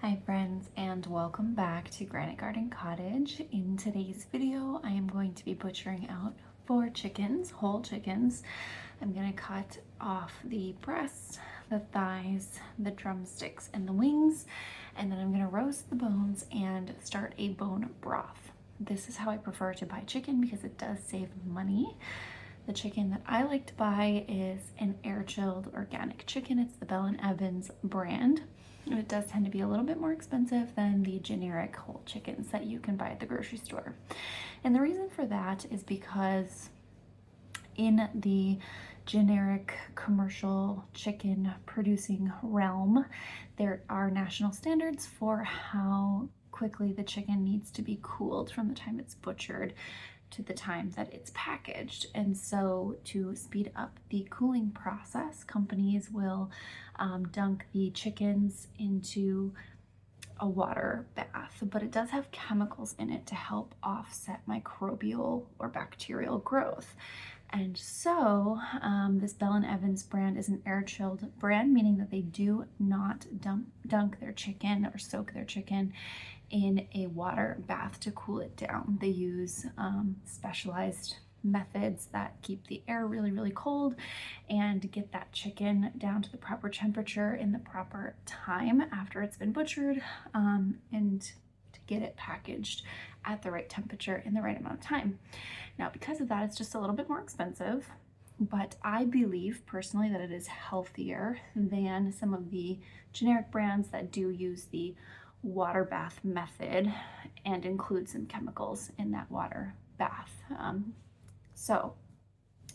Hi friends, and welcome back to Granite Garden Cottage. In today's video, I am going to be butchering out 4 chickens, whole chickens. I'm going to cut off the breasts, the thighs, the drumsticks, and the wings, and then I'm going to roast the bones and start a bone broth. This is how I prefer to buy chicken because it does save money. The chicken that I like to buy is an air-chilled organic chicken. It's the Bell & Evans brand. And it does tend to be a little bit more expensive than the generic whole chickens that you can buy at the grocery store. And the reason for that is because in the generic commercial chicken producing realm, there are national standards for how quickly the chicken needs to be cooled from the time it's butchered to the time that it's packaged. And so to speed up the cooling process, companies will dunk the chickens into a water bath, but it does have chemicals in it to help offset microbial or bacterial growth. And so this Bell & Evans brand is an air-chilled brand, meaning that they do not dunk their chicken or soak their chicken in a water bath to cool it down. They use specialized methods that keep the air really cold and get that chicken down to the proper temperature in the proper time after it's been butchered, and to get it packaged at the right temperature in the right amount of time. Now, because of that, it's just a little bit more expensive, but I believe personally that it is healthier than some of the generic brands that do use the water bath method and include some chemicals in that water bath. So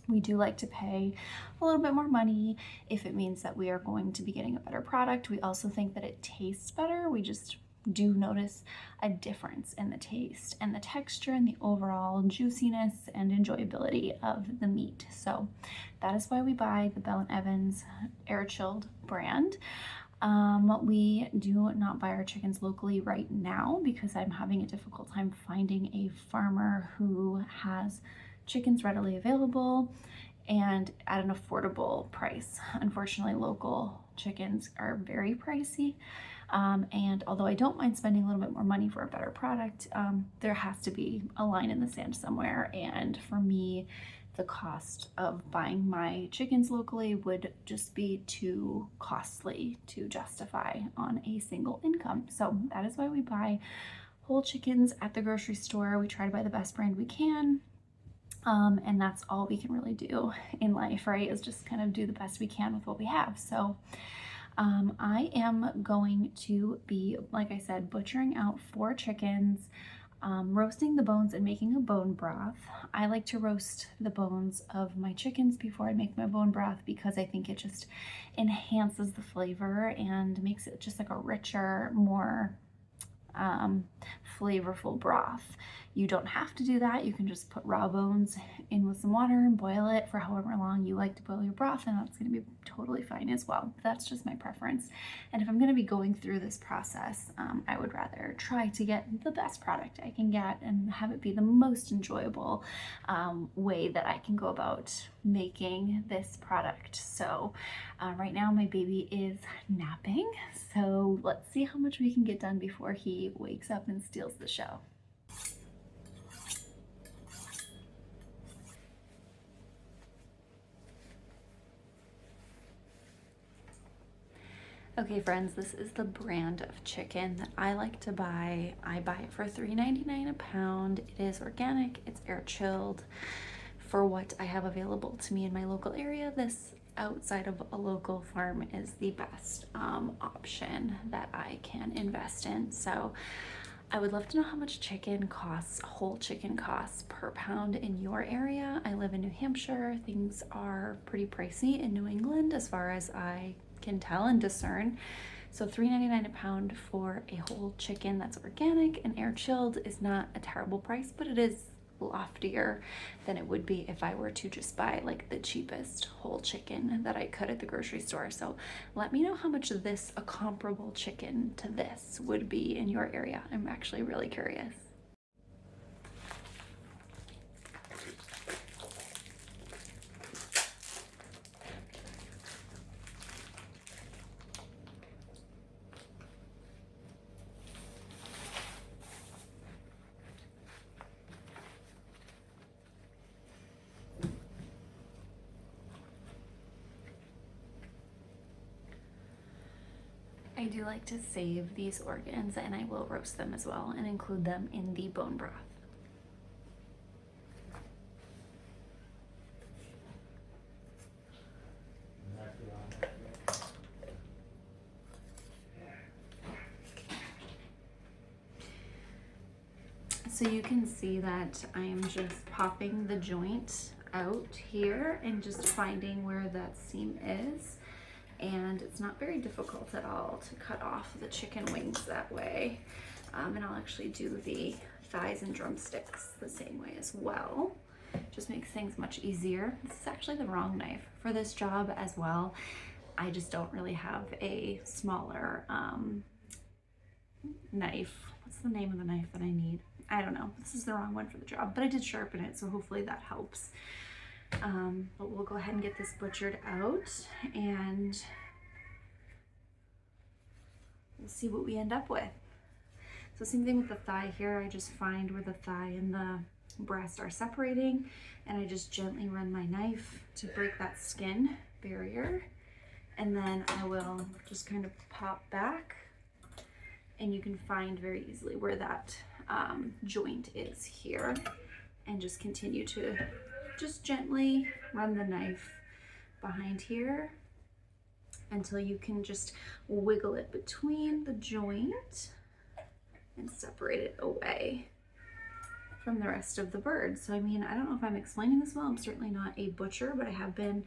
we do like to pay a little bit more money if it means that we are going to be getting a better product. We also think that it tastes better. We just do notice a difference in the taste and the texture and the overall juiciness and enjoyability of the meat. So that is why we buy the Bell & Evans air-chilled brand. We do not buy our chickens locally right now because I'm having a difficult time finding a farmer who has chickens readily available and at an affordable price. Unfortunately, local chickens are very pricey. And although I don't mind spending a little bit more money for a better product, there has to be a line in the sand somewhere. And for me, the cost of buying my chickens locally would just be too costly to justify on a single income. So that is why we buy whole chickens at the grocery store. We try to buy the best brand we can. And that's all we can really do in life, right? Is just kind of do the best we can with what we have. So I am going to be, like I said, butchering out 4 chickens, roasting the bones and making a bone broth. I like to roast the bones of my chickens before I make my bone broth because I think it just enhances the flavor and makes it just like a richer, more flavorful broth. You don't have to do that. You can just put raw bones in with some water and boil it for however long you like to boil your broth, and that's going to be totally fine as well. That's just my preference. And if I'm going to be going through this process, I would rather try to get the best product I can get and have it be the most enjoyable way that I can go about making this product. So right now my baby is napping, so let's see how much we can get done before he wakes up and steals the show. Okay friends, this is the brand of chicken that I like to buy. I buy it for $3.99 a pound. It is organic, it's air chilled. For what I have available to me in my local area, this outside of a local farm is the best option that I can invest in. So I would love to know how much chicken costs, whole chicken costs per pound in your area. I live in New Hampshire. Things are pretty pricey in New England as far as I can tell and discern. So $3.99 a pound for a whole chicken that's organic and air chilled is not a terrible price, but it is loftier than it would be if I were to just buy like the cheapest whole chicken that I could at the grocery store. So let me know how much a comparable chicken to this would be in your area. I'm actually really curious. I do like to save these organs, and I will roast them as well and include them in the bone broth. So you can see that I am just popping the joint out here and just finding where that seam is. And it's not very difficult at all to cut off the chicken wings that way. And I'll actually do the thighs and drumsticks the same way as well. Just makes things much easier. This is actually the wrong knife for this job as well. I just don't really have a smaller knife. What's the name of the knife that I need? I don't know. This is the wrong one for the job, but I did sharpen it, so hopefully that helps. But we'll go ahead and get this butchered out, and we'll see what we end up with. So same thing with the thigh here. I just find where the thigh and the breast are separating, and I just gently run my knife to break that skin barrier, and then I will just kind of pop back, and you can find very easily where that joint is here, and just continue to just gently run the knife behind here until you can just wiggle it between the joint and separate it away from the rest of the bird. So I mean, I don't know if I'm explaining this well. I'm certainly not a butcher, but I have been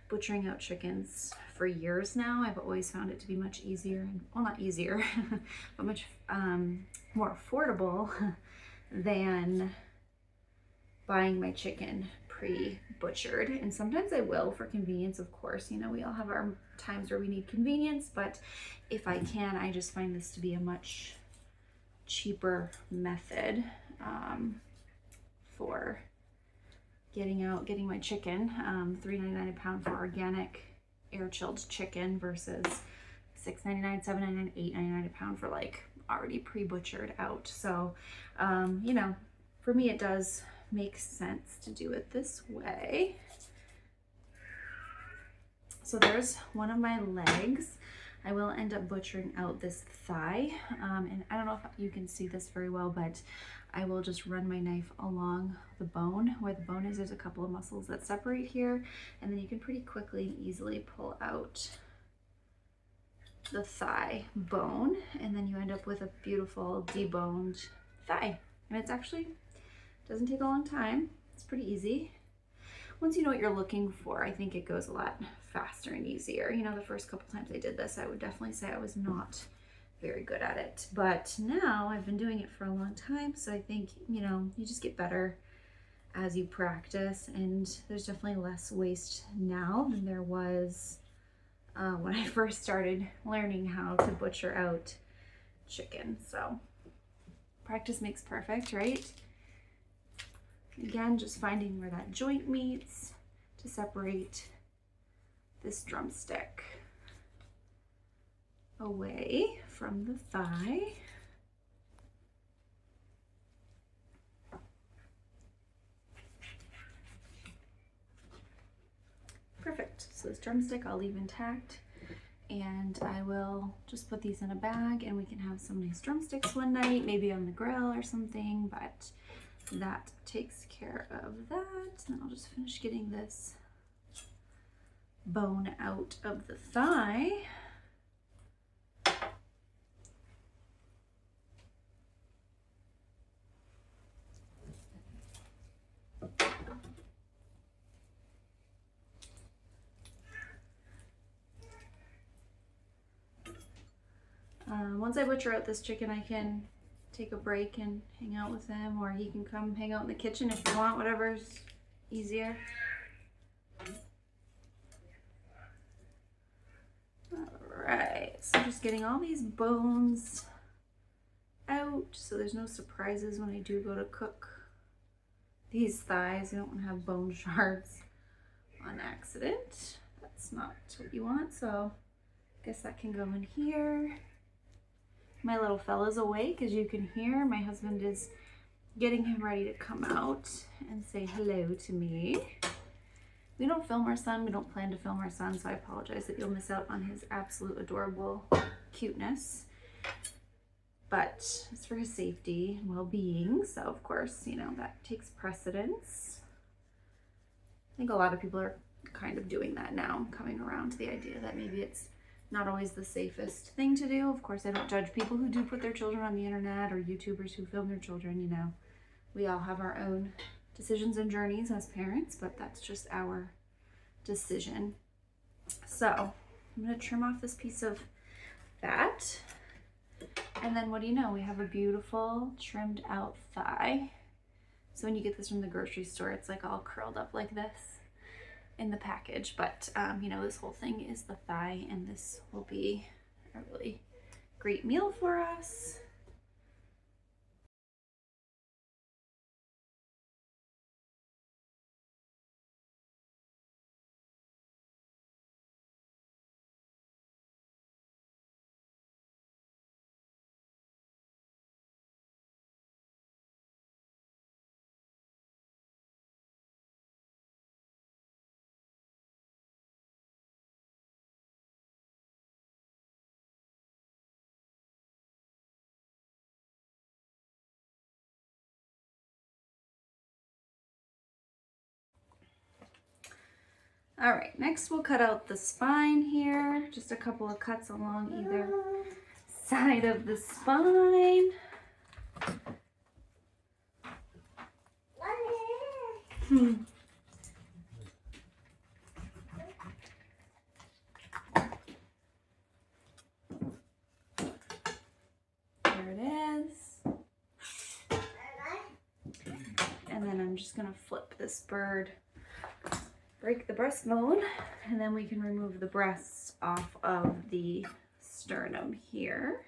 butchering out chickens for years now. I've always found it to be much easier, well, not easier, but much more affordable than buying my chicken pre-butchered. And sometimes I will for convenience, of course. You know, we all have our times where we need convenience, but if I can, I just find this to be a much cheaper method for getting my chicken. $3.99 a pound for organic air chilled chicken versus $6.99, $7.99, $8.99 a pound for like already pre-butchered out. So you know, for me it does make sense to do it this way. So there's one of my legs. I will end up butchering out this thigh, and I don't know if you can see this very well, but I will just run my knife along the bone. Where the bone is, there's a couple of muscles that separate here, and then you can pretty quickly and easily pull out the thigh bone, and then you end up with a beautiful deboned thigh. And it's actually doesn't take a long time. It's pretty easy. Once you know what you're looking for, I think it goes a lot faster and easier. You know, the first couple times I did this, I would definitely say I was not very good at it. But now I've been doing it for a long time, so I think, you know, you just get better as you practice, and there's definitely less waste now than there was when I first started learning how to butcher out chicken. So practice makes perfect, right? Again, just finding where that joint meets to separate this drumstick away from the thigh. Perfect. So this drumstick I'll leave intact, and I will just put these in a bag, and we can have some nice drumsticks one night, maybe on the grill or something, but that takes care of that. And I'll just finish getting this bone out of the thigh. Once I butcher out this chicken, I can take a break and hang out with him, or he can come hang out in the kitchen if you want, whatever's easier. Alright, so just getting all these bones out so there's no surprises when I do go to cook these thighs. I don't want to have bone shards on accident. That's not what you want, so I guess that can go in here. My little fella's awake, as you can hear. My husband is getting him ready to come out and say hello to me. We don't film our son. We don't plan to film our son, so I apologize that you'll miss out on his absolute adorable cuteness, but it's for his safety and well-being. So of course, you know, that takes precedence. I think a lot of people are kind of doing that now, coming around to the idea that maybe it's not always the safest thing to do. Of course, I don't judge people who do put their children on the internet or YouTubers who film their children, you know. We all have our own decisions and journeys as parents, but that's just our decision. So I'm going to trim off this piece of fat. And then what do you know? We have a beautiful trimmed out thigh. So when you get this from the grocery store, it's like all curled up like this in the package. But, you know, this whole thing is the thigh, and this will be a really great meal for us. All right, next we'll cut out the spine here. Just a couple of cuts along either side of the spine. There it is. And then I'm just gonna flip this bird, break the breastbone, and then we can remove the breasts off of the sternum here.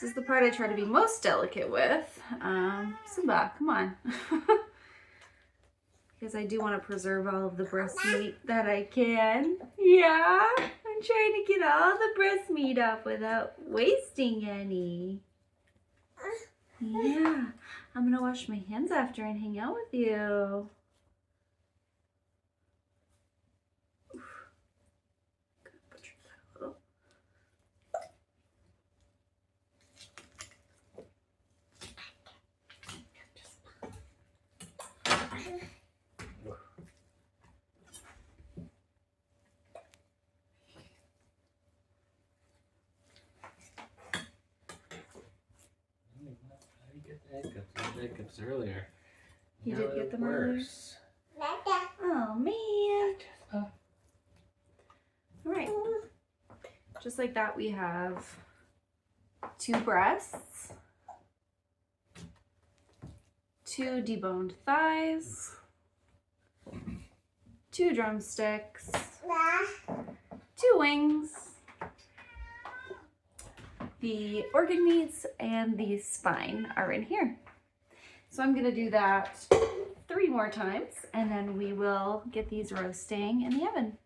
This is the part I try to be most delicate with. Simba, come on. Because I do want to preserve all of the breast meat that I can. Yeah, I'm trying to get all the breast meat off without wasting any. Yeah, I'm gonna wash my hands after and hang out with you. Hiccups earlier. You did get them worse. earlier? Oh man. All right. Just like that, we have 2 breasts, 2 deboned thighs, 2 drumsticks, 2 wings, the organ meats, and the spine are in here. So I'm gonna do that 3 more times, and then we will get these roasting in the oven.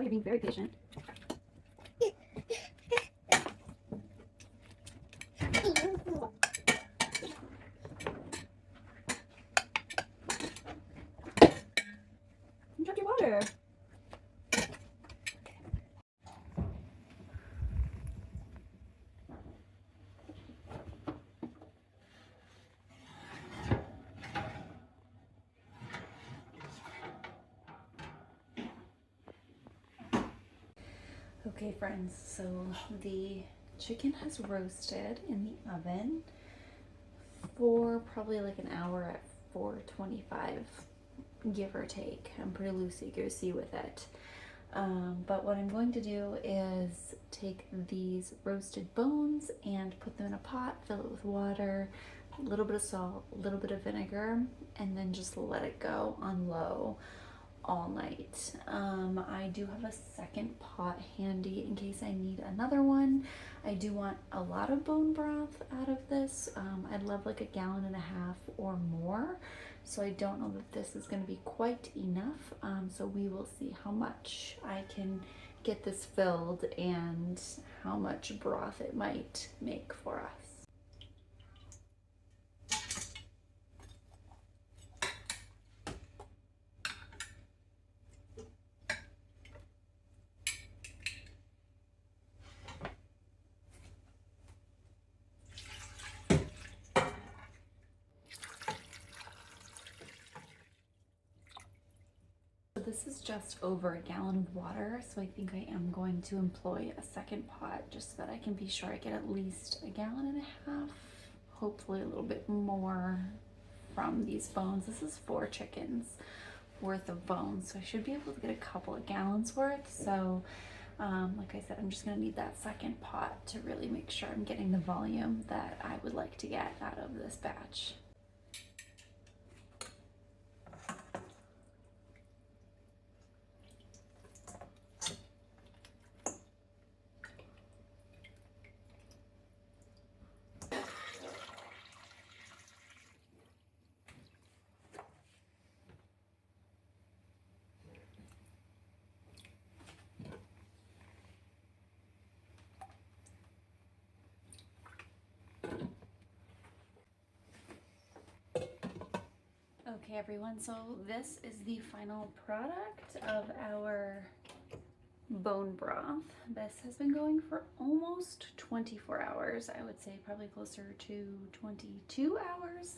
tell you're being very patient. You dropped your water. Okay friends, so the chicken has roasted in the oven for probably like an hour at 425, give or take. I'm pretty loosey-goosey with it. But what I'm going to do is take these roasted bones and put them in a pot, fill it with water, a little bit of salt, a little bit of vinegar, and then just let it go on low all night. I do have a second pot handy in case I need another one. I do want a lot of bone broth out of this. I'd love like 1.5 gallons or more. So I don't know that this is going to be quite enough. So we will see how much I can get this filled and how much broth it might make for us. This is just over 1 gallon of water, so I think I am going to employ a second pot just so that I can be sure I get at least 1.5 gallons, hopefully a little bit more from these bones. This is 4 chickens worth of bones, so I should be able to get a couple of gallons worth. So like I said, I'm just going to need that second pot to really make sure I'm getting the volume that I would like to get out of this batch. Okay everyone, so this is the final product of our bone broth. This has been going for almost 24 hours. I would say probably closer to 22 hours.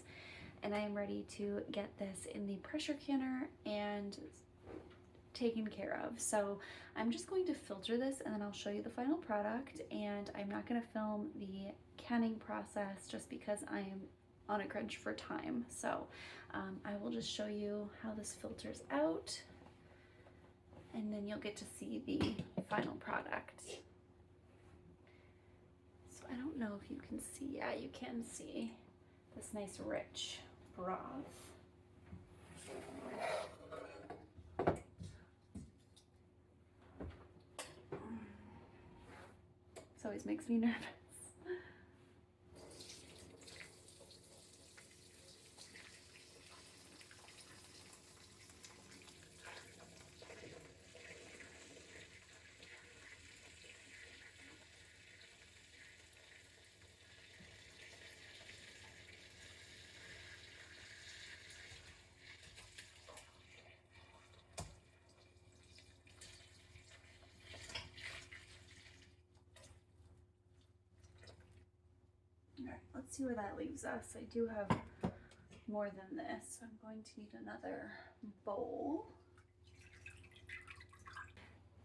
And I am ready to get this in the pressure canner and taken care of. So I'm just going to filter this and then I'll show you the final product. And I'm not going to film the canning process just because I am on a crunch for time. So I will just show you how this filters out and then you'll get to see the final product. So I don't know if you can see, yeah, you can see this nice rich broth. This always makes me nervous. Alright, let's see where that leaves us. I do have more than this, so I'm going to need another bowl.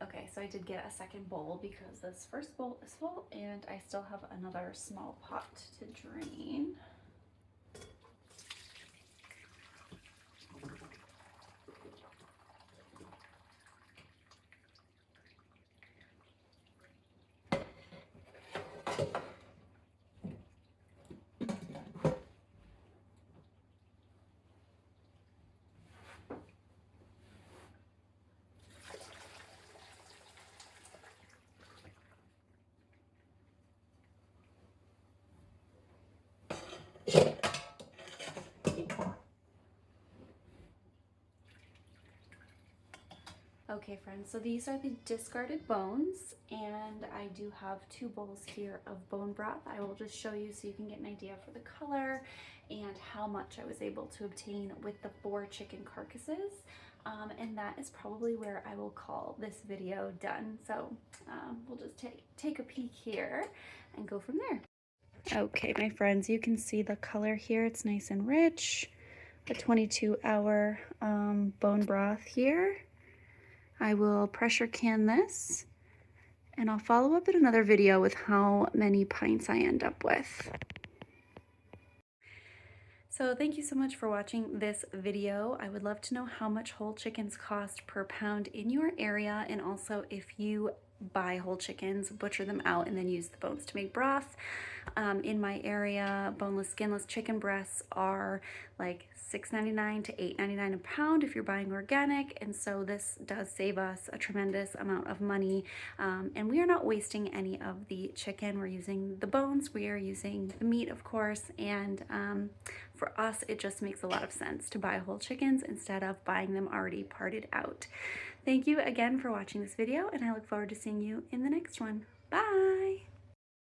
Okay, so I did get a second bowl because this first bowl is full and I still have another small pot to drain. Okay, friends, so these are the discarded bones, and I do have 2 bowls here of bone broth. I will just show you so you can get an idea for the color and how much I was able to obtain with the 4 chicken carcasses. And that is probably where I will call this video done. So we'll just take a peek here and go from there. Okay, my friends, you can see the color here. It's nice and rich. A 22-hour bone broth here. I will pressure can this, and I'll follow up in another video with how many pints I end up with. So thank you so much for watching this video. I would love to know how much whole chickens cost per pound in your area, and also if you buy whole chickens, butcher them out, and then use the bones to make broth. In my area, boneless, skinless chicken breasts are like $6.99 to $8.99 a pound if you're buying organic, and so this does save us a tremendous amount of money, and we are not wasting any of the chicken. We're using the bones, we are using the meat, of course, and for us, it just makes a lot of sense to buy whole chickens instead of buying them already parted out. Thank you again for watching this video, and I look forward to seeing you in the next one. Bye!